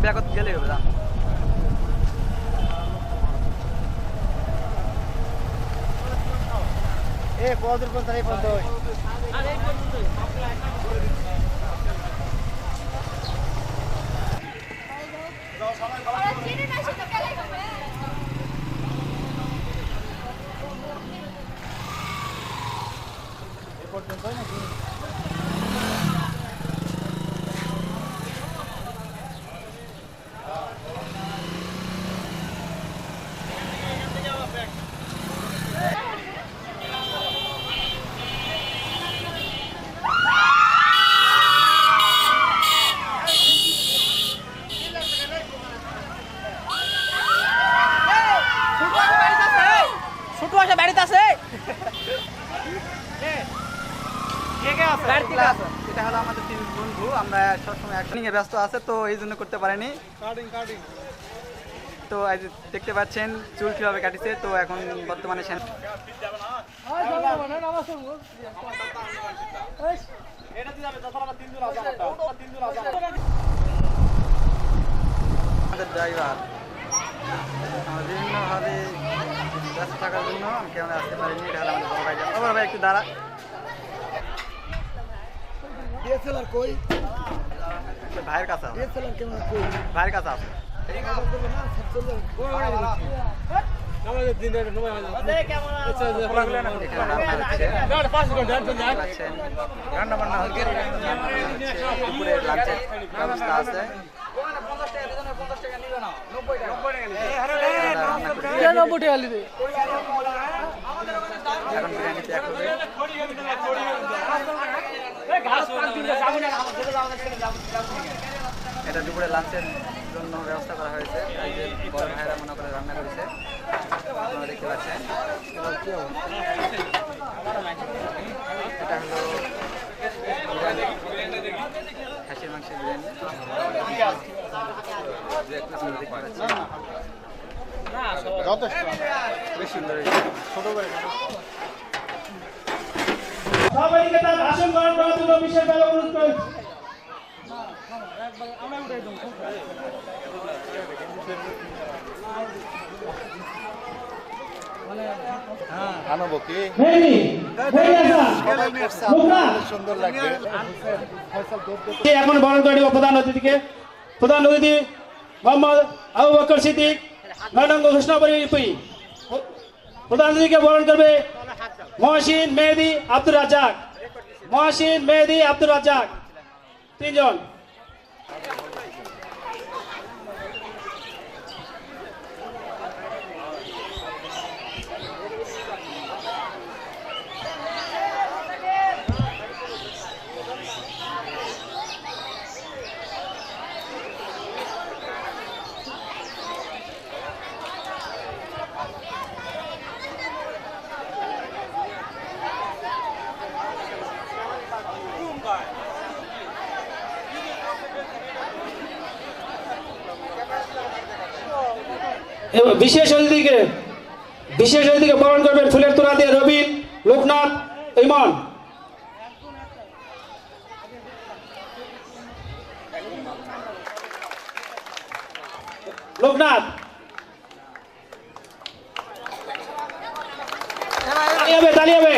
ব্যাকত গেলেই হবে জান। এ পদর পর তাই পদ এটা হলো আমাদের তিন বন্ধু, আমরা সবসময় একসঙ্গে ব্যস্ত আছে তো এই জন্য করতে পারিনি। তো আজ দেখতে পাচ্ছেন চুল কিভাবে কাটিছে। তো এখন বর্তমানে আমাদের ড্রাইভার আমরা বিভিন্নভাবে ব্যস্ত থাকার জন্য আমি কেমন আসতে পারিনি। এটা হলো আমাদের বড় ভাই। বড় ভাই একটু দাঁড়া। ডিএসএলআর কই? ভাইয়ের কাছে আছে। ডিএসএলআর কেমন কই? ভাইয়ের কাছে আছে। আমাদের দিনের নয় রান্না বান্না হচ্ছে, দুপুরের লাঞ্চের ব্যবস্থা আছে। এখন বিরিয়ানি প্যাক হবে। এটা দুপুরে লাঞ্চের জন্য ব্যবস্থা করা হয়েছে। এই যে বড় ভাইয়েরা মনে করে রান্না করেছে, আপনারা দেখতে পাচ্ছেন। এটা হলো খাসির মাংসের বিরিয়ানি। যথেষ্ট বেশ সুন্দর ছোট করে সবাইকে তার ভাষণ গ্রহণ করার জন্য বিশেষ ভাবে অনুরোধ করছি। আনবো কি সুন্দর লাগবে। এখন বরণ করে নিব প্রধান অতিথিকে। প্রধান অতিথি মোহাম্মদ আবু বকর সিদ্দিক, নয়নঙ্গ ঘোষণাপরি। প্রধান অতিথিকে বরণ করবে মহসিন মেহেদি আব্দুর রাজ্জাক। মহসিন মেহেদি আব্দুর রাজ্জাক তিনজন। বিশেষ অতিথিকে বরণ করবেন ফুলের তোড়া দিয়ে রবিন, লোকনাথ, ইমন। লোকনাথ তালি হবে।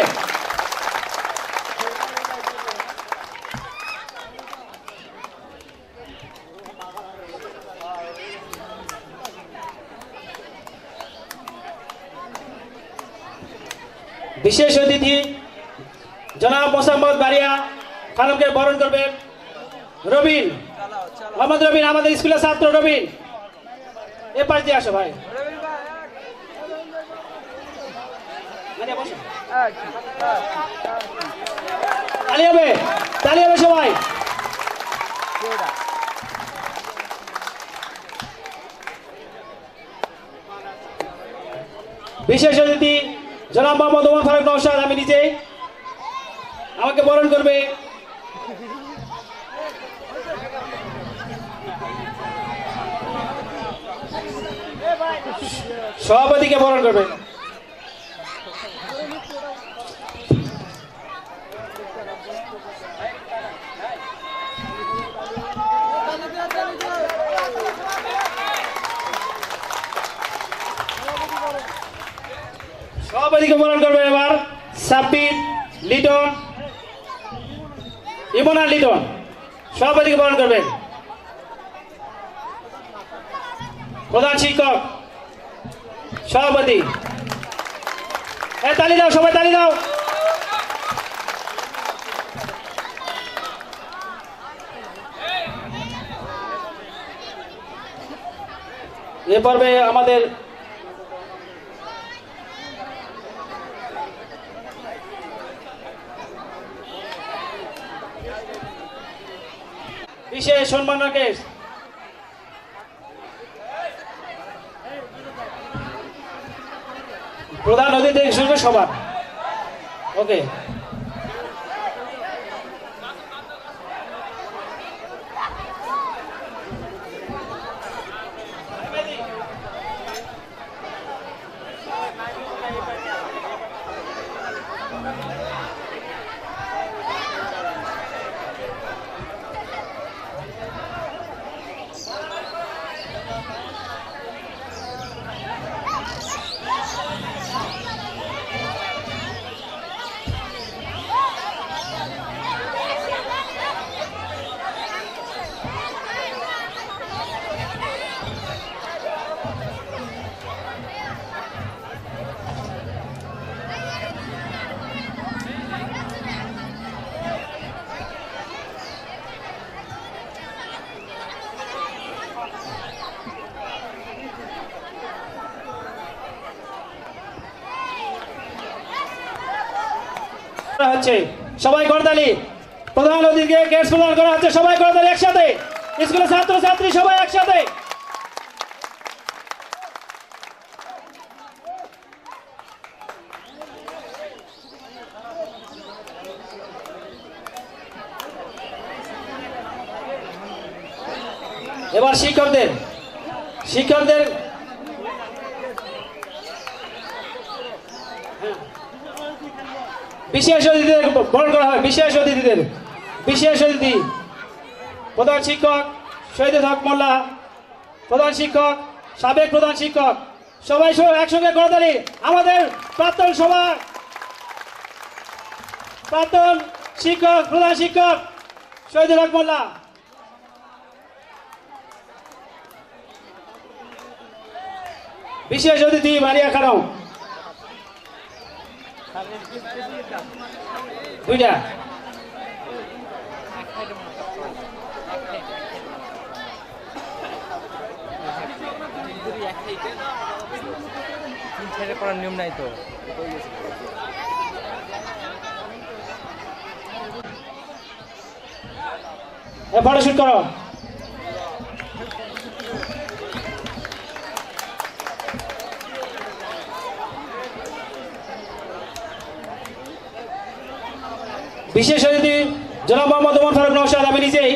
বিশেষ অতিথি জনাব মোসাম্মদ বারিয়া খানমকে বরণ করবেন রবিন, মোহাম্মদ রবিন, আমাদের স্কুলের ছাত্র রবিন। এ পাশ দিয়ে আসো ভাই। তালি হবে সবাই। বিশেষ অতিথি জনাব মোহাম্মদ ওমর ফারুক নওশাদ, আমি নিজেই, আমাকে বরণ করবে। সভাপতিকে বরণ করবে। সভাপতিকে বরণ করবে এবার সাব্বির লিটন, ইমন আর লিটন সভাপতিকে বরণ করবেন। প্রধান শিক্ষক, সভাপতি, তালি দাও সবাই, তালি দাও। এ পর্বে আমাদের বিশেষ সম্মান রাকেশ প্রধান অতিথি হিসেবে সভা। ওকে, হচ্ছে সবাই করতালি। প্রধান অতিথিকে গেস্ট প্রদান করা হচ্ছে, সবাই করতালি একসাথে। স্কুলের ছাত্র ছাত্রী সবাই একসাথে। এবার শিক্ষকদের বিশেষ অতিথিদের বরণ করা হয়। বিশেষ অতিথি প্রধান শিক্ষক শহীদুল হক মোল্লা, প্রধান শিক্ষক, সাবেক প্রধান শিক্ষক, সবাই একসঙ্গে করতালি। আমাদের প্রাক্তন শিক্ষক, প্রধান শিক্ষক শহীদুল হক মোল্লা। বিশেষ অতিথি মারিয়া খানম, দুইটা। করার নিয়ম নাই তো। ফটোশুট করো। বিশেষ অতিথি জনাব মোহাম্মদ ওমর ফারুক নওশাদ, আমি নিজেই।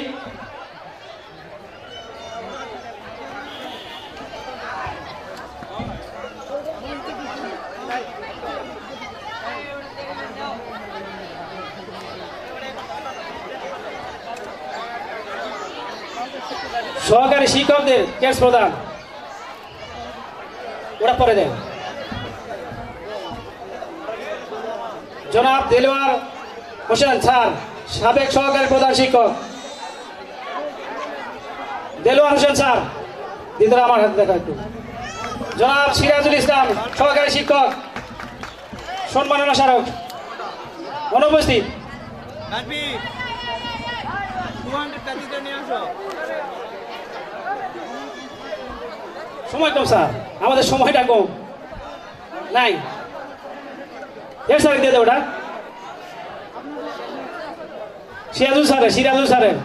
সহকারী শিক্ষকদের ক্যাশ প্রদান, ওরা পরে দেন। জনাব দেলোয়ার হোসেন স্যার, সাবেক সহকারী প্রধান শিক্ষক। দেলোয়ার হোসেন স্যার, দিদারা আমার হাতে দেখা একটু। জনাব সিরাজুল ইসলাম, সহকারী শিক্ষক, সম্মাননা স্মারক, অনুপস্থিত। সময় কম স্যার, আমাদের সময়টা কম নাই। এর স্যার দিয়ে দেবো ওটা সিরাজুল স্যারের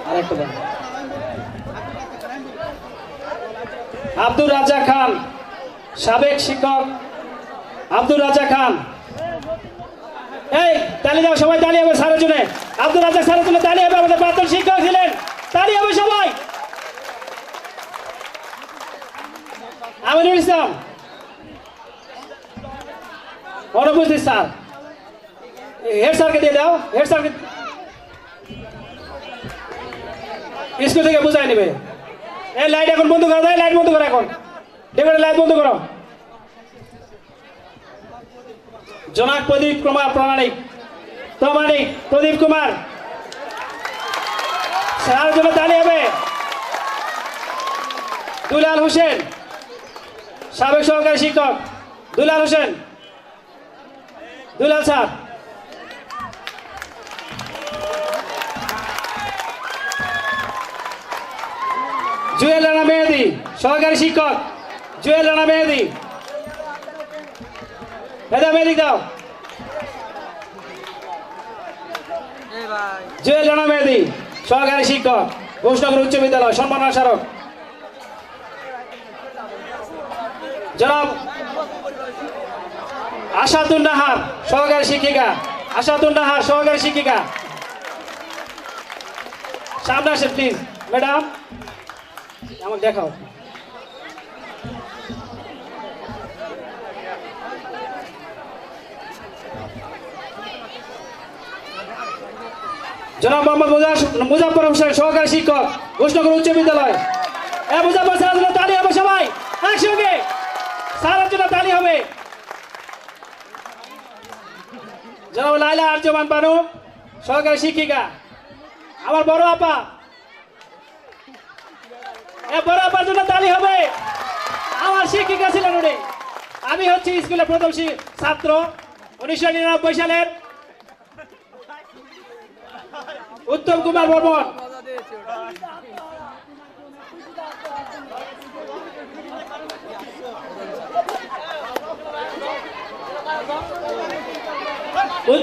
আরেকটা দেন। আব্দুর রাজ্জাক খান, সাবেক শিক্ষক আব্দুর রাজ্জাক খান। এই তালি দাও সবাই, তালি হবে স্যারের জন্য। আব্দুর রাজ্জাক স্যারের জন্য তালি হবে, আমাদের প্রাক্তন শিক্ষক ছিলেন, তালি হবে সবাই। আমিনুল ইসলাম, অনুপস্থিত স্যার। হেড স্যারকে দিয়ে দাও, হেড স্যারকে স্কুল থেকে বুঝাই নেবে। এই লাইট এখন বন্ধ করো, লাইট বন্ধ করো, এখন ডেকের লাইট বন্ধ করো। জনাব প্রদীপ কুমার প্রদীপ কুমার স্যারের জন্য তালি হবে। দুলাল হোসেন সাবেক সহকারী শিক্ষক দুলাল হোসেন দুলাল স্যার। জুয়েল রানা মেহেদি সহকারী শিক্ষক জুয়েল রানা মেহেদি মেহেদি দাও। জুয়েল রানা মেহেদি সহকারী শিক্ষক ঘোষনগর উচ্চ বিদ্যালয় সম্মাননা স্মারক। জনাব আশাতুন নাহার সহকারী শিক্ষিকা সামনে আসেন প্লিজ ম্যাডাম আমাকে দেখাও। জনাব মোহাম্মদ মুজাফফর হোসেন সহকারী শিক্ষক ঘোষনগর উচ্চ বিদ্যালয়। মুজাফফর স্যারের জন্য তালি হবে সবাই একসঙ্গে স্যারের জন্য তালি হবে। জনাব লাইলা আরজমান বানু সহকারী শিক্ষিকা আমার বড় আপা বড় আপার জন্য তালি হবে। আমার শিক্ষিকা ছিলেন উনি। আমি হচ্ছি স্কুলের প্রথম ছাত্র 1999 সালের উত্তম কুমার বর্মন।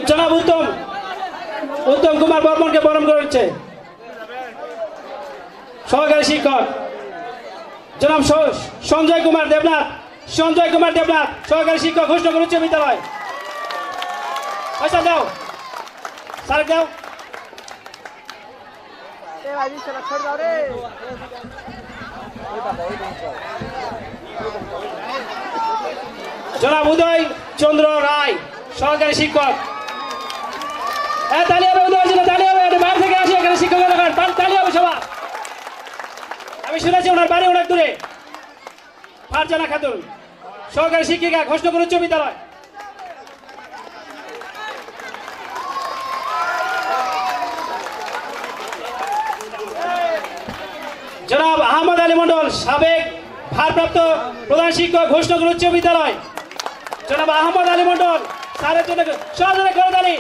জনাব উত্তম কুমার বর্মনকে বরণ করেছে সহকারী শিক্ষক। জনাব সঞ্জয় কুমার দেবনাথ সহকারী শিক্ষক ঘোষনগর উচ্চ বিদ্যালয়। পয়সা দাও স্যার দাও। জনাব উদয় চন্দ্র রায় সহকারী শিক্ষক। তালি হবে উদয় জন্য তালি হবে। বাইরে থেকে আসি এখানে শিক্ষক তালি হবে সবাই। আমি শুনেছি ওনার বাড়ি অনেক দূরে। ফারজানা খাতুন সহকারী শিক্ষিকা ঘোষনগর উচ্চ বিদ্যালয়। জনাব আহমদ আলী মন্ডল সাবেক ভারপ্রাপ্ত প্রধান শিক্ষক ঘোষনগর উচ্চ বিদ্যালয়। জনাব আহমদ আলী মন্ডল স্যারের জন্য সহযোগিতা করে তালি।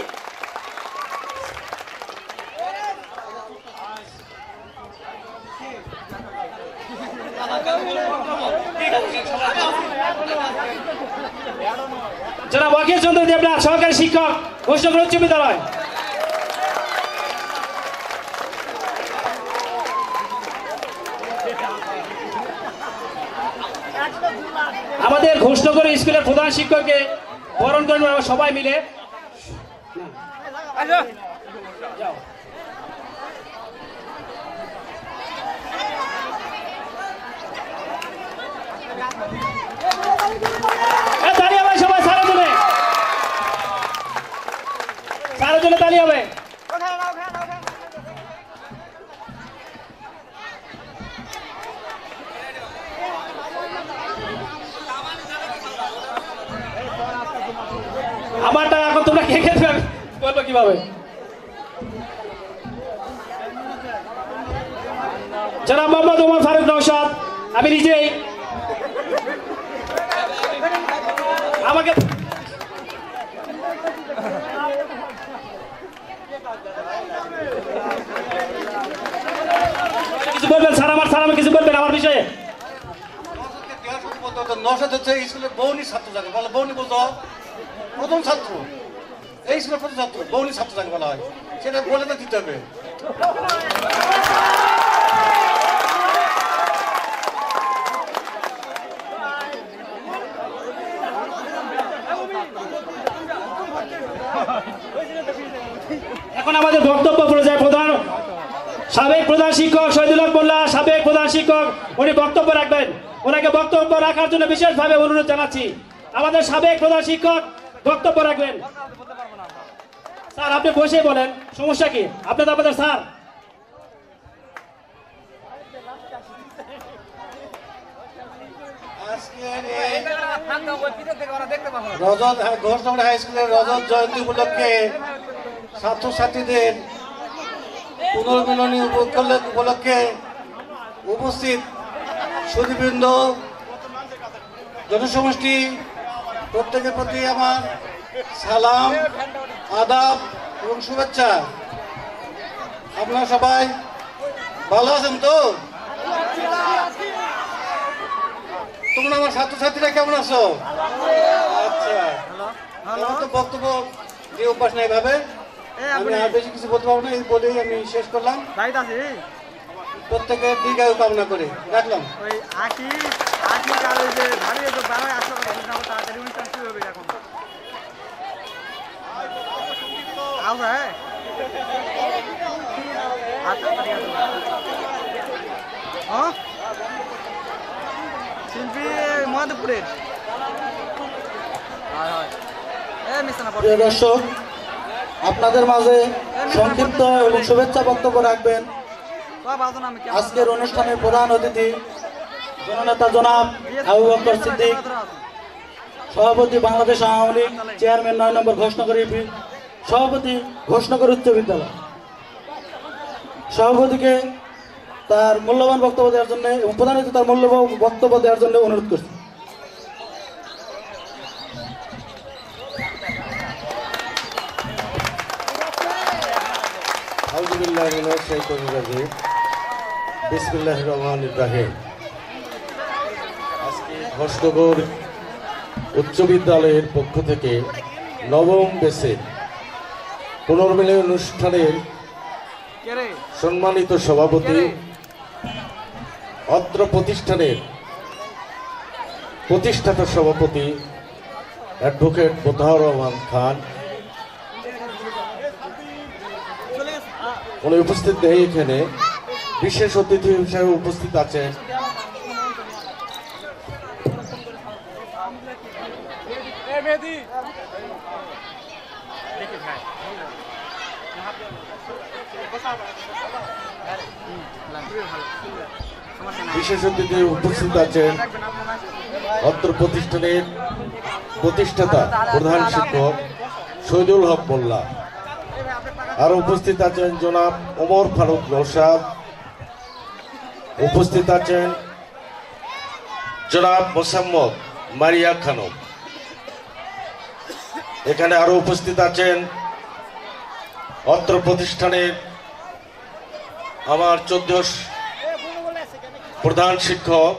জনাব অখিল চন্দ্র দেবনাথ সহকারী শিক্ষক ঘোষনগর উচ্চ বিদ্যালয়। আমাদের ঘোষনগর স্কুলের প্রধান শিক্ষককে বরণ করেন সবাই মিলে। তালি হবে সবাই স্যারের জন্য তালি হবে। আমারটা এখন তোমরা কে কে বলবো কিভাবে? জনাব মোহাম্মদ ওমর ফারুক নওশাদ আমি নিজেই আমাকে কিছু বলবেন স্যার? স্যার আমি কিছু বলবেন আমার বিষয়ে? নওশাদ হচ্ছে স্কুলের বৌনি ছাত্র যাকে বলে, বৌনি বলতো প্রথম ছাত্র, এই স্কুলের প্রথম ছাত্র বৌনি ছাত্র যাকে বলা হয়, সেটা বলে তো দিতে হবে। এখন আমাদের বক্তব্য পর্যায়ে সাবেক প্রধান শিক্ষক শহীদুল হক মোল্লা সাবেক প্রধান শিক্ষক উনি বক্তব্য রাখবেন। ওনাকে বক্তব্য রাখার জন্য বিশেষভাবে অনুরোধ জানাচ্ছি। আমাদের সাবেক প্রধান শিক্ষক বক্তব্য রাখবেন। স্যার আপনি বসে বলেন, সমস্যা কি? আপনি তো আমাদের স্যার। আজকের রজত ঘোষনগর হাই স্কুলের রজত জয়ন্তী উপলক্ষে ছাত্রছাত্রীদের পুনর্মিলনী উপলক্ষে উপস্থিত সুধীবৃন্দ, জনসমষ্টি, প্রত্যেকের প্রতি আমার সালাম, আদাব এবং শুভেচ্ছা। আপনারা সবাই ভালো আছেন তো? তোমরা আমার ছাত্রছাত্রীরা কেমন আছো? আচ্ছা, আমার তো বক্তব্য যে অভ্যাস নেই ভাবে আমি আর বেশি কিছু বলতে পারবো না, এই বলেই আমি শেষ করলাম। প্রত্যেকের দীর্ঘায়ু কামনা করে রাখলাম। ওই আশি আর ওই যে ভারী তো বারোয় আসলে তাড়াতাড়ি অনুষ্ঠান শুরু হবে এখন। শিল্পী মহাদেবপুরের প্রিয় দর্শক, আপনাদের মাঝে সংক্ষিপ্ত এবং শুভেচ্ছা বক্তব্য রাখবেন আজকের অনুষ্ঠানের প্রধান অতিথি জননেতা জনাব আবু বকর সিদ্দিক, সভাপতি বাংলাদেশ আওয়ামী লীগ, চেয়ারম্যান 9 নম্বর ঘোষনগর ইউপি, সভাপতি ঘোষনগর উচ্চ বিদ্যালয়। সভাপতিকে তার মূল্যবান বক্তব্য দেওয়ার জন্য এবং প্রধান অতিথি তার মূল্যবান বক্তব্য দেওয়ার জন্য অনুরোধ করছি। বিসমিল্লাহির রহমানির রহিম। আজকে ঘোষনগর উচ্চ বিদ্যালয়ের পক্ষ থেকে নবম ব্যাচের পুনর্মিলনী অনুষ্ঠানের সম্মানিত সভাপতি, অত্র প্রতিষ্ঠানের প্রতিষ্ঠাতা সভাপতি অ্যাডভোকেট মোতাহার রহমান খান, উনি উপস্থিত নেই এখানে। বিশেষ অতিথি হিসেবে উপস্থিত আছেন অত্র প্রতিষ্ঠানের প্রতিষ্ঠাতা প্রধান শিক্ষক শহীদুল হক মোল্লা। আর উপস্থিত আছেন জনাব ওমর ফারুক নওশাদ, উপস্থিত আছেন জনাব মোসাম্মদ মারিয়া খানম। এখানে আরো উপস্থিত আছেন অত্র প্রতিষ্ঠানের আমার 14 প্রধান শিক্ষক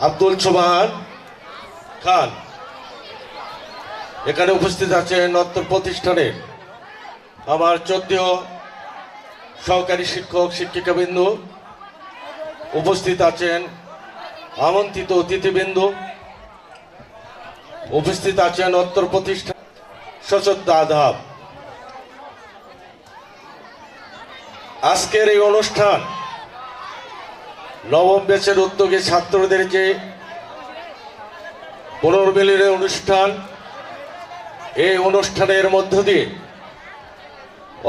আব্দুল সোবহান খান। এখানে উপস্থিত আছেন অত্র প্রতিষ্ঠানের আমার 14 সহকারী শিক্ষক শিক্ষিকাবৃন্দ। উপস্থিত আছেন আমন্ত্রিত অতিথিবৃন্দ। উপস্থিত আছেন অত্র প্রতিষ্ঠান সশ্রদ্ধ আদাব। আজকের এই অনুষ্ঠান নবম ব্যাচের উদ্যোগে ছাত্রদের যে পুনর্মিলনী অনুষ্ঠান, এই অনুষ্ঠানের মধ্য দিয়ে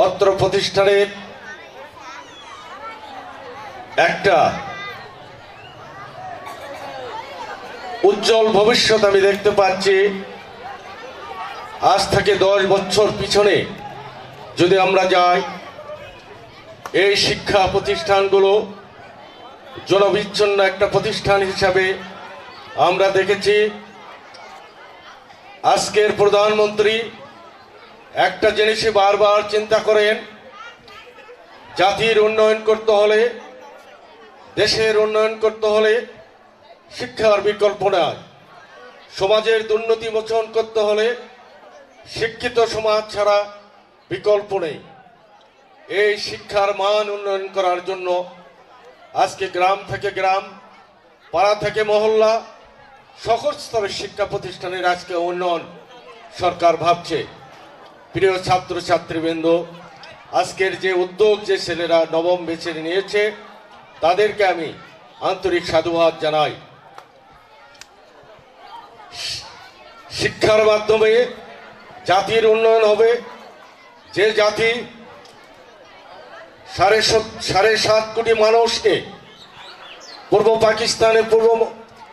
অত্র প্রতিষ্ঠানের একটা উজ্জ্বল ভবিষ্যৎ আমি দেখতে পাচ্ছি। আজ থেকে 10 বছর পিছনে যদি আমরা যাই, এই শিক্ষা প্রতিষ্ঠানগুলো জনবিচ্ছিন্ন একটা প্রতিষ্ঠান হিসাবে আমরা দেখেছি। আজকের প্রধানমন্ত্রী একটা জিনিসই বারবার চিন্তা করেন, জাতির উন্নয়ন করতে হলে, দেশের উন্নয়ন করতে হলে শিক্ষার বিকল্প নাই। সমাজের দুর্নীতি মোচন করতে হলে শিক্ষিত সমাজ ছাড়া বিকল্প নেই। এই শিক্ষার মান উন্নয়ন করার জন্য আজকে গ্রাম থেকে গ্রাম, পাড়া থেকে মহল্লা, সকল স্তরের শিক্ষা প্রতিষ্ঠানের আজকে উন্নয়ন সরকার ভাবছে। প্রিয় ছাত্র ছাত্রীবৃন্দ, আজকের যে উদ্যোগ যে ছেলেরা নবম বেছে নিয়েছে, তাদেরকে আমি আন্তরিক সাধুবাদ জানাই। শিক্ষার মাধ্যমে জাতির উন্নয়ন হবে। যে জাতি 7.5 কোটি মানুষকে পূর্ব পাকিস্তানে, পূর্ব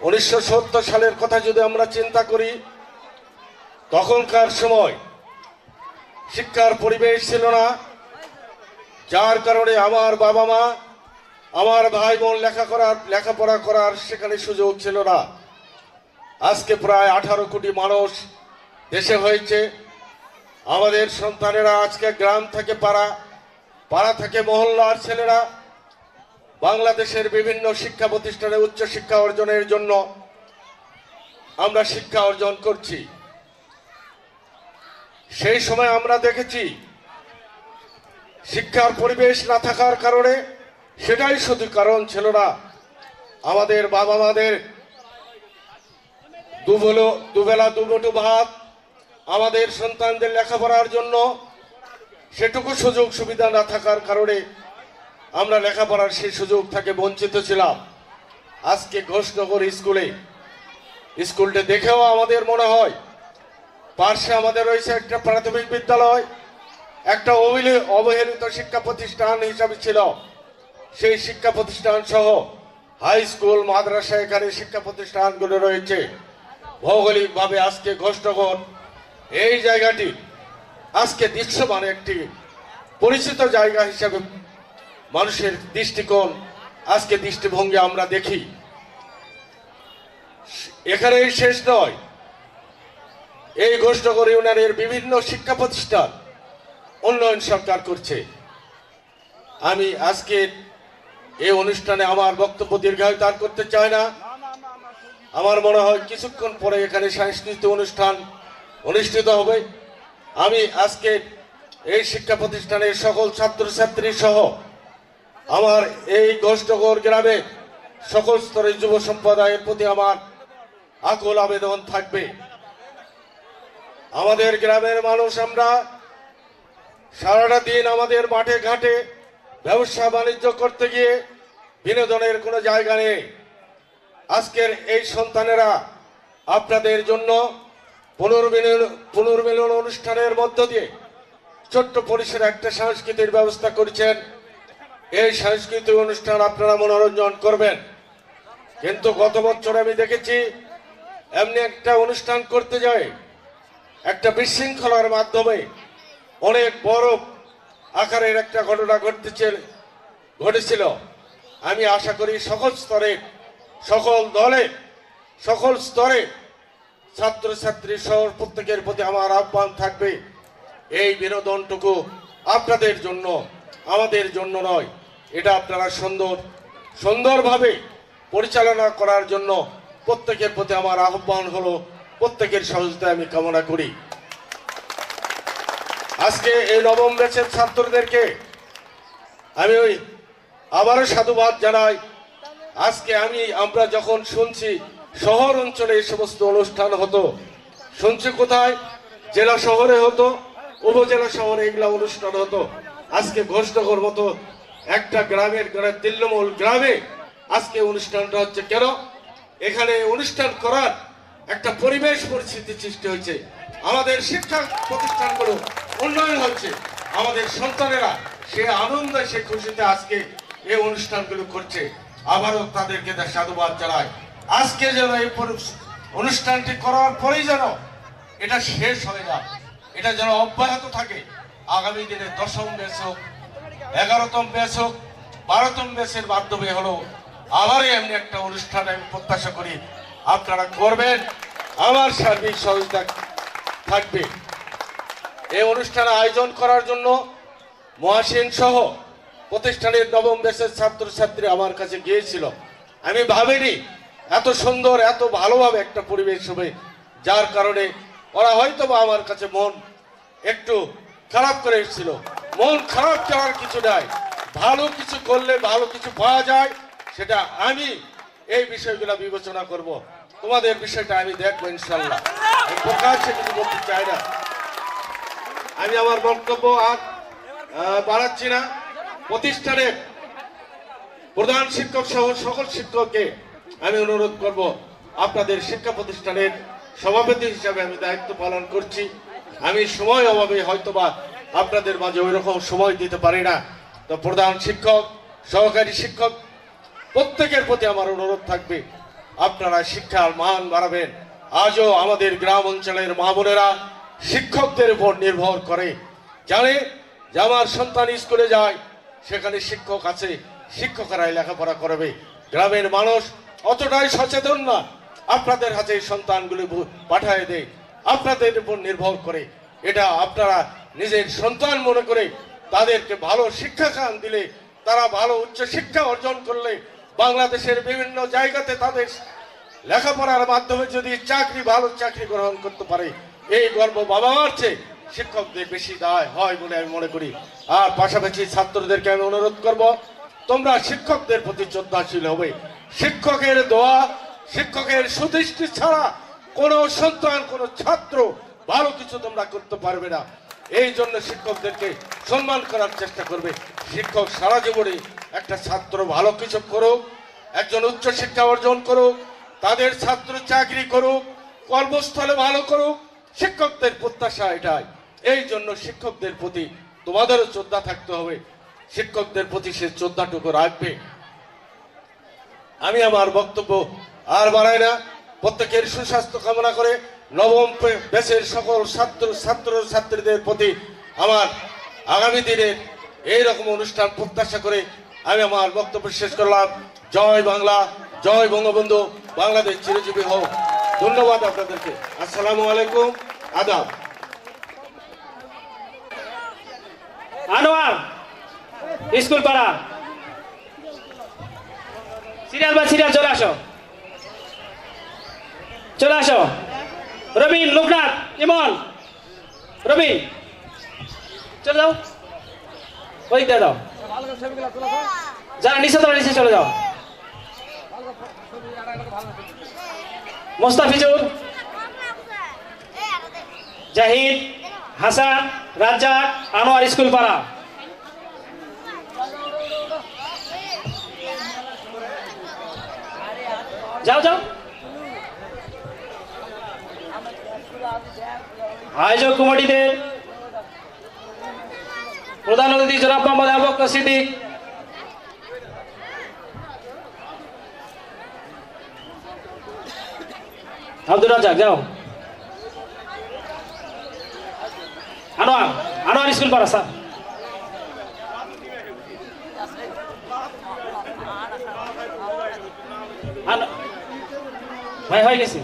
1970 সালের কথা যদি আমরা চিন্তা করি, তখনকার সময় শিক্ষার পরিবেশ ছিল না, যার কারণে আমার বাবা মা, আমার ভাই বোন লেখাপড়া করার সেখানে সুযোগ ছিল না। আজকে প্রায় 18 কোটি মানুষ দেশে হয়েছে। আমাদের সন্তানেরা আজকে গ্রাম থেকে পাড়া, পাড়া থেকে মহল্লার ছেলেরা বাংলাদেশের বিভিন্ন শিক্ষা প্রতিষ্ঠানে উচ্চ শিক্ষা অর্জনের জন্য আমরা শিক্ষা অর্জন করছি। সেই সময় আমরা দেখেছি শিক্ষার পরিবেশ না থাকার কারণে, সেটাই শুধু কারণ ছিল না, আমাদের বাবা মাদের দুবেলা দুমুঠো ভাত আমাদের সন্তানদের লেখাপড়ার জন্য সেটুকু সুযোগ সুবিধা না থাকার কারণে আমরা লেখাপড়ার সেই সুযোগ থেকে বঞ্চিত ছিলাম। আজকে ঘোষনগর স্কুলটা দেখেও আমাদের মনে হয়, পার্শ্বে আমাদের রয়েছে একটা প্রাথমিক বিদ্যালয়, একটা অবহেলিত শিক্ষা প্রতিষ্ঠান হিসাবে ছিল। সেই শিক্ষা প্রতিষ্ঠান সহ হাই স্কুল, মাদ্রাসা, এখানে শিক্ষা প্রতিষ্ঠানগুলো রয়েছে। ভৌগোলিকভাবে আজকে ঘোষনগর এই জায়গাটি আজকে দৃশ্যমান একটি পরিচিত জায়গা হিসাবে মানুষের দৃষ্টিকোণ, আজকে দৃষ্টিভঙ্গি আমরা দেখি। এখানেই শেষ নয়, এই ঘোষনগর ইউনিয়নের বিভিন্ন শিক্ষা প্রতিষ্ঠান উন্নয়ন সরকার করছে। আমি আজকে এই অনুষ্ঠানে আমার বক্তব্য দীর্ঘায়িত আর করতে চাই না। আমার মনে হয় কিছুক্ষণ পরে এখানে সাংস্কৃতিক অনুষ্ঠান অনুষ্ঠিত হবে। আমি আজকে এই শিক্ষা প্রতিষ্ঠানের সকল ছাত্রছাত্রী সহ আমার এই ঘোষনগর গ্রামে সকল স্তরের যুব সম্প্রদায়ের প্রতি আমার আকুল আবেদন থাকবে। আমাদের গ্রামের মানুষ আমরা সারাটা দিন আমাদের মাঠে ঘাটে ব্যবসা বাণিজ্য করতে গিয়ে বিনোদনের কোনো জায়গা নেই। আজকের এই সন্তানেরা আপনাদের জন্য পুনর্মিলন অনুষ্ঠানের মধ্য দিয়ে ছোট্ট পরিসরে একটা সাংস্কৃতিক ব্যবস্থা করেছেন। এই সাংস্কৃতিক অনুষ্ঠান আপনারা মনোরঞ্জন করবেন। কিন্তু গত বছর আমি দেখেছি এমনি একটা অনুষ্ঠান করতে যায় একটা বিশৃঙ্খলার মাধ্যমে অনেক বড় আকারের একটা ঘটনা ঘটেছিল। আমি আশা করি সকল স্তরে, সকল দলে, সকল স্তরে ছাত্রছাত্রী সহ প্রত্যেকের প্রতি আমার আহ্বান থাকবে, এই বিনোদনটুকু আপনাদের জন্য, আমাদের জন্য নয়। এটা আপনারা সুন্দরভাবে পরিচালনা করার জন্য প্রত্যেকের প্রতি আমার আহ্বান হলো, প্রত্যেকের সহযোগিতা আমি কামনা করি। আজকে এই নবম ব্যাচের ছাত্রদেরকে আমি আবারও সাধুবাদ জানাই। আজকে আমরা যখন শুনছি শহর অঞ্চলে এই সমস্ত অনুষ্ঠান হতো, শুনছি কোথায়, জেলা শহরে হতো, উপজেলা শহরে এগুলা অনুষ্ঠান হতো। আজকে ঘোষনগর মতো একটা গ্রামের তৃণমূল গ্রামে আজকে অনুষ্ঠানটা হচ্ছে কেন? এখানে অনুষ্ঠান করার একটা পরিবেশ পরিস্থিতি সৃষ্টি হয়েছে। আমাদের শিক্ষা প্রতিষ্ঠানগুলো উন্নয়ন হচ্ছে, আমাদের সন্তানেরা সে আনন্দে, সে খুশিতে আজকে এই অনুষ্ঠানগুলো করছে। আবারও তাদেরকে সাধুবাদ জানাই। আজকে যেন এই অনুষ্ঠানটি করার পরেই যেন এটা শেষ হয়ে যায়, এটা যেন অব্যাহত থাকে। আগামী দিনে 10ম ব্যাচ হোক, 11তম ব্যাচ হোক, 12তম ব্যাচের মাধ্যমে হলো আবার এমনি একটা অনুষ্ঠান আমি প্রত্যাশা করি আপনারা করবেন, আমার সার্বিক সহযোগিতা থাকবে। এই অনুষ্ঠানে আয়োজন করার জন্য মহাসিন সহ প্রতিষ্ঠানের নবম ব্যাচের ছাত্রছাত্রী আমার কাছে গিয়েছিল। আমি ভাবিনি এত সুন্দর, এত ভালোভাবে একটা পরিবেশ হবে, যার কারণে ওরা হয়তো বা আমার কাছে মন একটু খারাপ করে এসেছিল। মন খারাপ করার কিছু নাই, ভালো কিছু করলে ভালো কিছু পাওয়া যায়, সেটা আমি এই বিষয়গুলো বিবেচনা করব। তোমাদের বিষয়টা আমি দেখবো ইনশাল্লাহ। প্রকাশ্যে কিছু বলতে চাই না। আমি আমার বক্তব্য আর বাড়াচ্ছি না। প্রতিষ্ঠানের প্রধান শিক্ষক সহ সকল শিক্ষককে আমি অনুরোধ করব, আপনাদের শিক্ষা প্রতিষ্ঠানের সভাপতি হিসাবে আমি দায়িত্ব পালন করছি। আমি সময় অভাবে হয়তোবা আপনাদের মাঝে ওই রকম সময় দিতে পারি না। তো প্রধান শিক্ষক, সহকারী শিক্ষক প্রত্যেকের প্রতি আমার অনুরোধ থাকবে, আপনারা শিক্ষার মান বাড়াবেন। আজও আমাদের গ্রাম অঞ্চলের মা বোনেরা শিক্ষকদের উপর নির্ভর করে, জানে যে আমার সন্তান স্কুলে যায়, সেখানে শিক্ষক আছে, শিক্ষকরাই লেখাপড়া করবে। গ্রামের মানুষ অতটাই সচেতন না, আপনাদের হাতে সন্তানগুলি পাঠিয়ে দেয়, আপনাদের উপর নির্ভর করে। এটা আপনারা নিজের সন্তান মনে করে তাদেরকে ভালো শিক্ষাদান দিলে, তারা ভালো উচ্চ শিক্ষা অর্জন করলে, বাংলাদেশের বিভিন্ন জায়গাতে তাদের লেখাপড়ার মাধ্যমে যদি ভালো চাকরি গ্রহণ করতে পারে, এই গর্ব বাবা মার চেয়ে শিক্ষকদের বেশি দায় হয় বলে আমি মনে করি। আর পাশাপাশি ছাত্রদেরকে আমি অনুরোধ করব, তোমরা শিক্ষকদের প্রতি শ্রদ্ধাশীল হবে। শিক্ষকের দোয়া, শিক্ষকের সুদৃষ্টি ছাড়া কোনো সন্তান, কোনো ছাত্র ভালো কিছু তোমরা করতে পারবে না। এই জন্য শিক্ষকদেরকে সম্মান করার চেষ্টা করবে। শিক্ষক সারা জীবনে একটা ছাত্র ভালো কিছু করুক, একজন উচ্চ শিক্ষা অর্জন করুক, তাদের ছাত্র চাকরি করুক, কর্মস্থলে ভালো করুক, শিক্ষকদের প্রত্যাশা এটাই। এই জন্য শিক্ষকদের প্রতি তোমাদেরও শ্রদ্ধা থাকতে হবে, শিক্ষকদের প্রতি সে শ্রদ্ধাটুকু রাখবে। আমি আমার বক্তব্য আর বাড়াই না, প্রত্যেকের সুস্বাস্থ্য কামনা করে নবম ব্যাচের সকল ছাত্রছাত্রীদের প্রতি আমার আগামী দিনের এইরকম অনুষ্ঠান প্রত্যাশা করে আমি আমার বক্তব্য শেষ করলাম। জয় বাংলা, জয় বঙ্গবন্ধু, বাংলাদেশ চিরজীবী হোক। ধন্যবাদ আপনাদেরকে। আসসালামু আলাইকুম, আদাব। আনোয়ার স্কুল পাড়া, সিরিয়াল বা সিরিয়াল চলে আসো, চলে আসো। রবিন, লোকনাথ, ইমন, রবিন চলে যাও, ওই দিয়ে দাও। যারা নিচে তারা নিচে চলে যাও। মোস্তাফিজুর, জাহিদ, হাসান, রাজ্জাক, আনোয়ার স্কুল পাড়া। যাও যাও। আয়োজক কমিটিতে প্রধান অতিথি জনাব মোহাম্মদ আবু বকর সিদ্দিক, আব্দুর রাজ্জাক যাও। আনোয়ার স্কুল পাড়া স্যার। ভাই হয়ে গেছে।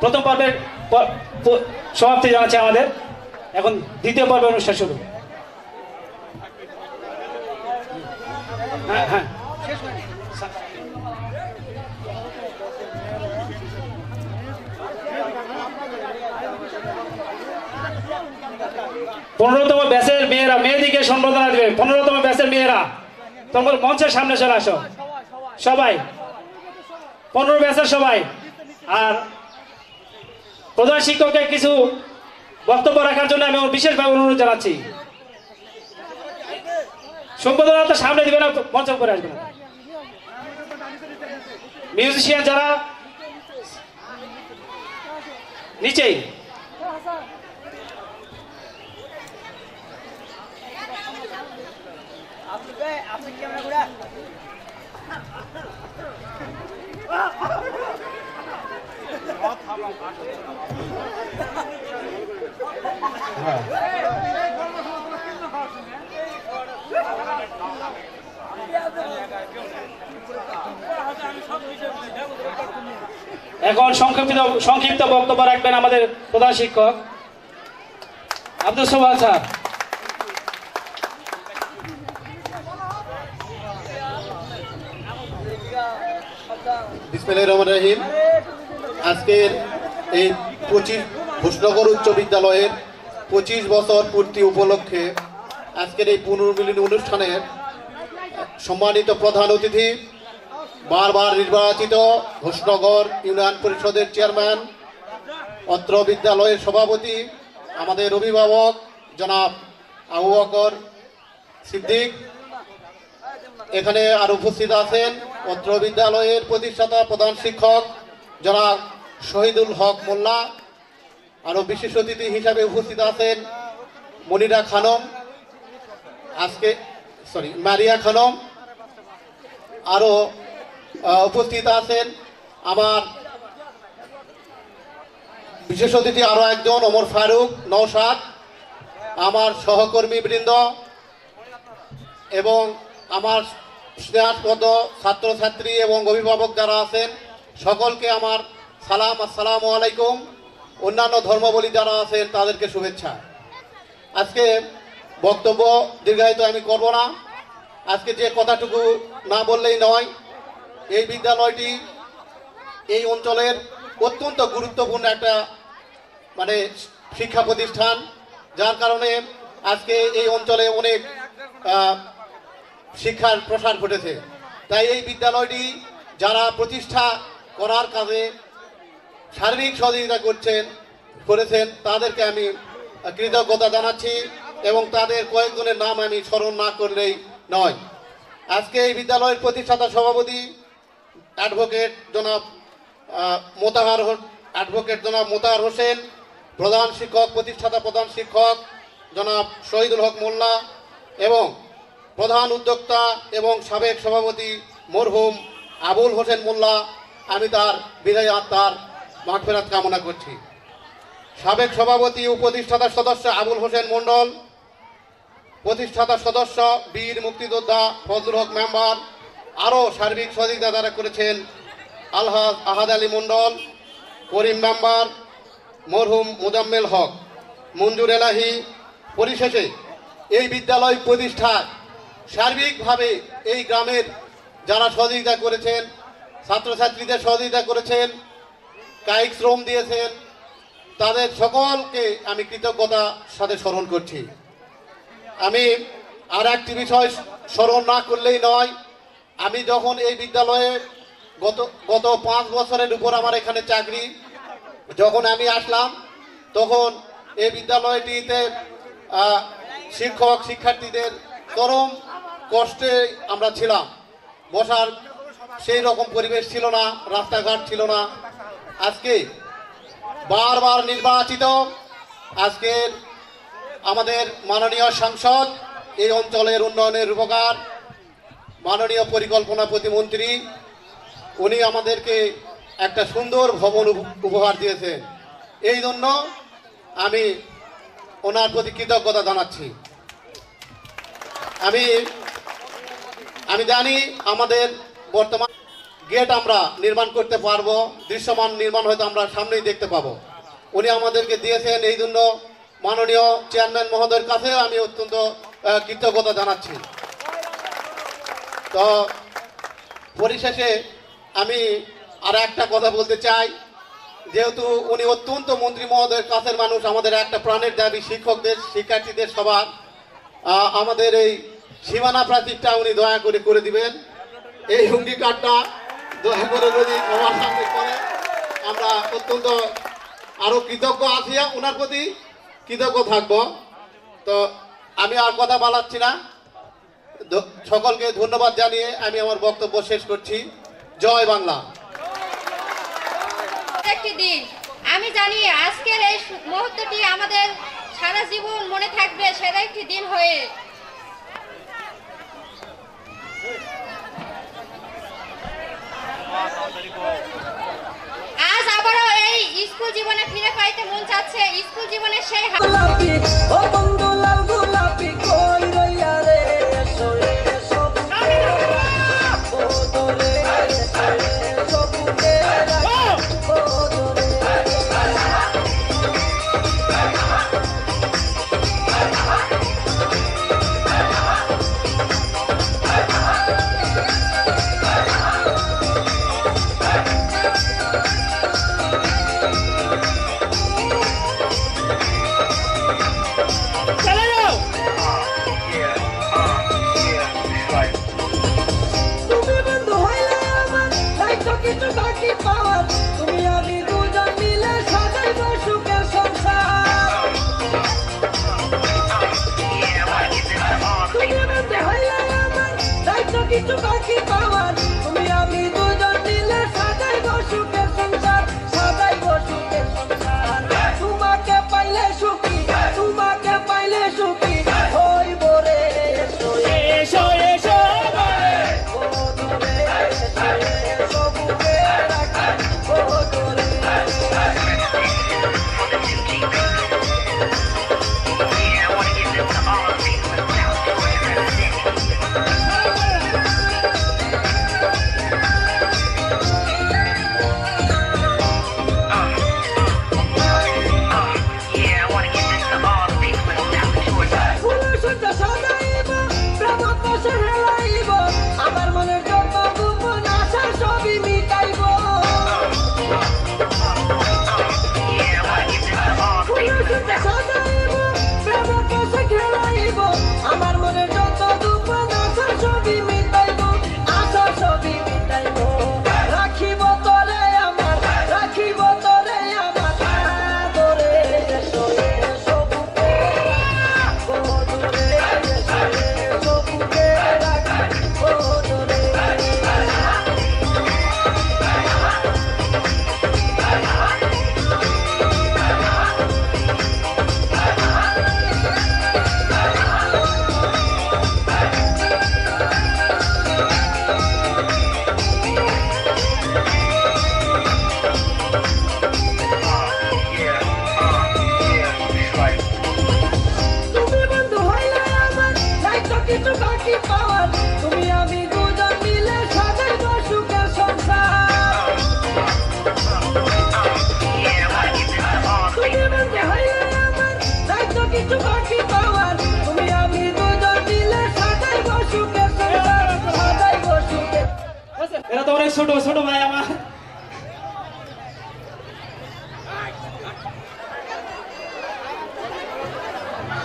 প্রথম পর্বের সমাপ্তি জানাচ্ছে আমাদের, এখন দ্বিতীয় পর্বের অনুষ্ঠান শুরু। হ্যাঁ হ্যাঁ, 15তম ব্যাচের মেয়েরা, মেয়েদিকে সম্বোধনা দেবে। 15তম ব্যাচের মেয়েরা তোমার মঞ্চের সামনে চলে আসো সবাই, 15 ব্যাচের সবাই। আর প্রধান শিক্ষককে কিছু বক্তব্য রাখার জন্য আমি বিশেষভাবে অনুরোধ জানাচ্ছি। সম্বোধনা তো সামনে দিবে না, মঞ্চ করে আসবে না। মিউজিশিয়ান যারা নিচেই, এখন সংক্ষিপ্ত বক্তব্য রাখবেন আমাদের প্রধান শিক্ষক আব্দুল সোহাগ স্যার। বিসমিল্লাহির রহমানির রহিম। আজকের এই 25 ঘোষনগর উচ্চ বিদ্যালয়ের 25 বছর পূর্তি উপলক্ষে আজকের এই পুনর্মিলনী অনুষ্ঠানের সম্মানিত প্রধান অতিথি, বারবার নির্বাচিত ঘোষনগর ইউনিয়ন পরিষদের চেয়ারম্যান, অত্র বিদ্যালয়ের সভাপতি, আমাদের অভিভাবক জনাব আবু বকর সিদ্দিক, এখানে আর উপস্থিত আছেন অত্র বিদ্যালয়ের প্রতিষ্ঠাতা প্রধান শিক্ষক জনাব শহীদুল হক মোল্লা, আরও বিশেষ অতিথি হিসাবে উপস্থিত আছেন মনিরা খানম, মারিয়া খানম, আরও উপস্থিত আছেন আমার বিশেষ অতিথি আরও একজন ওমর ফারুক নওশাদ, আমার সহকর্মী বৃন্দ এবং আমার স্নেহাস্পদ ছাত্রছাত্রী এবং অভিভাবক যারা আছেন সকলকে আমার সালাম, আসসালামু আলাইকুম। অন্যান্য ধর্মাবলী যারা আছেন তাদেরকে শুভেচ্ছা। আজকে বক্তব্য দীর্ঘায়িত আমি করব না। আজকে যে কথাটুকু না বললেই নয়, এই বিদ্যালয়টি এই অঞ্চলের অত্যন্ত গুরুত্বপূর্ণ একটা শিক্ষা প্রতিষ্ঠান, যার কারণে আজকে এই অঞ্চলে অনেক শিক্ষার প্রসার ঘটেছে। তাই এই বিদ্যালয়টি যারা প্রতিষ্ঠা করার কাজে শারীরিক সহযোগিতা করেছেন তাদেরকে আমি কৃতজ্ঞতা জানাচ্ছি এবং তাদের কয়েকজনের নাম আমি স্মরণ না করলেই নয়। আজকে এই বিদ্যালয়ের প্রতিষ্ঠাতা সভাপতি অ্যাডভোকেট জনাব মোতাহার হোসেন, প্রধান শিক্ষক প্রতিষ্ঠাতা প্রধান শিক্ষক জনাব শহীদুল হক মোল্লা এবং প্রধান উদ্যোক্তা এবং সাবেক সভাপতি মরহুম আবুল হোসেন মোল্লা, আমি তার বিদায় আত্মার মাগফিরাত কামনা করছি। সাবেক সভাপতি ও প্রতিষ্ঠাতা সদস্য আবুল হোসেন মণ্ডল, প্রতিষ্ঠাতা সদস্য বীর মুক্তিযোদ্ধা ফজলুল হক মেম্বার, আরও সার্বিক সহযোগিতা যারা করেছেন আলহাজ আহাদ আলী মণ্ডল, করিম মেম্বার, মরহুম মোজাম্মেল হক, মঞ্জুর এলাহি। পরিশেষে এই বিদ্যালয় প্রতিষ্ঠায় সার্বিকভাবে এই গ্রামের যারা সহযোগিতা করেছেন, ছাত্রছাত্রীদের সহযোগিতা করেছেন, কায়িক শ্রম দিয়েছেন, তাদের সকলকে আমি কৃতজ্ঞতার সাথে স্মরণ করছি। আমি আর একটি বিষয় স্মরণ না করলেই নয়, আমি যখন এই বিদ্যালয়ে গত 5 বছরের উপর আমার এখানে চাকরি, যখন আমি আসলাম তখন এই বিদ্যালয়টিতে শিক্ষক শিক্ষার্থীদের চরম কষ্টে আমরা ছিলাম। বসার সেই রকম পরিবেশ ছিল না, রাস্তাঘাট ছিল না। আজকে বারবার নির্বাচিত আজকের আমাদের মাননীয় সাংসদ, এই অঞ্চলের উন্নয়নের রূপকার মাননীয় পরিকল্পনা প্রতিমন্ত্রী, উনি আমাদেরকে একটা সুন্দর ভবন উপহার দিয়েছেন। এই জন্য আমি ওনার প্রতি কৃতজ্ঞতা জানাচ্ছি। আমি জানি আমাদের বর্তমান গেট আমরা নির্মাণ করতে পারবো, দৃশ্যমান নির্মাণ হয়তো আমরা সামনেই দেখতে পাবো। উনি আমাদেরকে দিয়েছেন, এই জন্য মাননীয় চেয়ারম্যান মহোদয়ের কাছেও আমি অত্যন্ত কৃতজ্ঞতা জানাচ্ছি। তো পরিশেষে আমি আর একটা কথা বলতে চাই, যেহেতু উনি অত্যন্ত মন্ত্রী মহোদয়ের কাছের মানুষ, আমাদের একটা প্রাণের দাবি শিক্ষকদের শিক্ষার্থীদের সবার আমাদের এই সীমানা প্রাচীরটা উনি দয়া করে দিবেন। এই অঙ্গীকারটা দয়া করে যদি আমার সামনে করে, আমরা অত্যন্ত আরো কৃতজ্ঞ আছি, ওনার প্রতি কৃতজ্ঞ থাকবো। তো আমি আর কথা বাড়াচ্ছি না, সকলকে ধন্যবাদ জানিয়ে আমি আমার বক্তব্য শেষ করছি। জয় বাংলা। একটি দিন, আমি জানি আজকের এই মুহূর্তটি আমাদের সারা জীবন মনে থাকবে, সেরা একটি দিন হয়ে। আজ আবারও এই স্কুল জীবনে ফিরে পাইতে মন চাচ্ছে। স্কুল জীবনের সেই কিছু বাকি পাওয়ার, তুমি আমি দুজন মিলে সাজাইব সুখের সংসার, সাজাইব সুখের সংসার। তোমাকে পাইলে সুখী, তোমাকে পাইলে সুখী হইব রে। এসো এসো এসো রে, ছোট ছোট ভাই আমার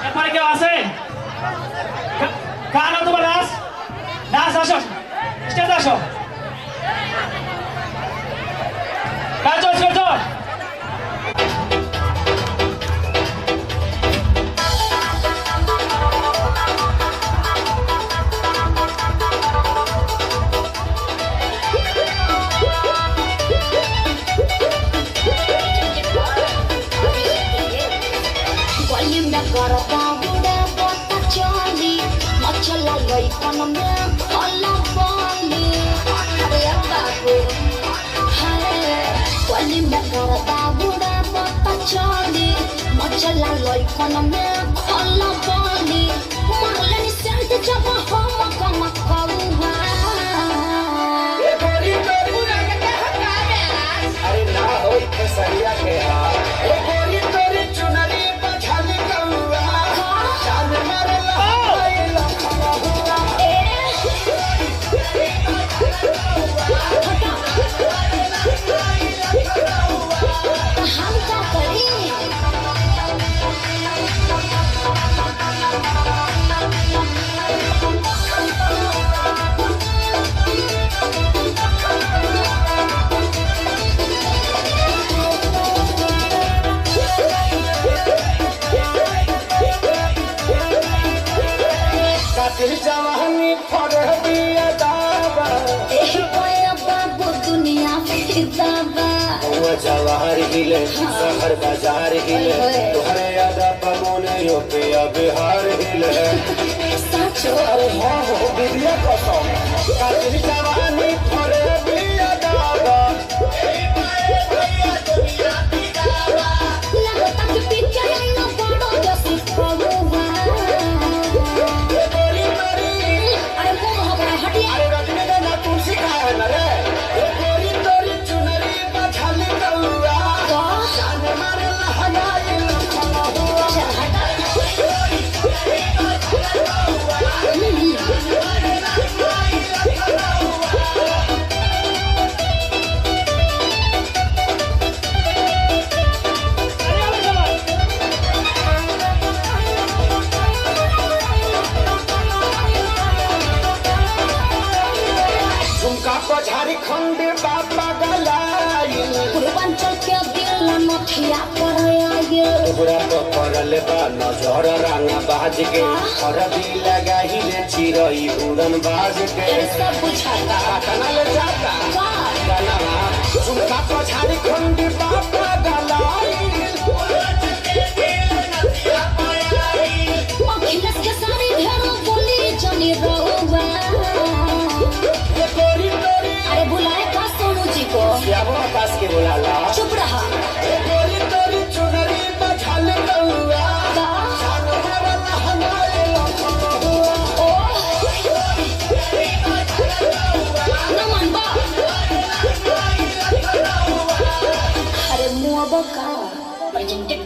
এরপরে কেউ আছে কারণ তোমার নাচ নাচ আসো স্টেজ আসো কাজ চল जवाहर हिले शहर बाजार हिले तुहरे यादा पमोने यो पे बिहार हिले अरे हाँ हो बिटिया कसम कातिल जवानी फरे बिया दावा लगता कि पीछे ना पड़ो जैसे पगुआ गोरी मारी अरे वो हमारा हटिया अरे रजनी ने ना तुलसी खाया है ना रे गोरी तोरी चुनरी बछाली कौआ जान मारे लहनाई लखना हुआ झारखंड बाबा गलाई पूर्वांचल के दिल मथिया पर आगे पूरा पकड़ले बा नजर रांगा बाज के हरदी लगाही ले चिरई उड़न बाज के सब बुझाता पटना ले जाता वाह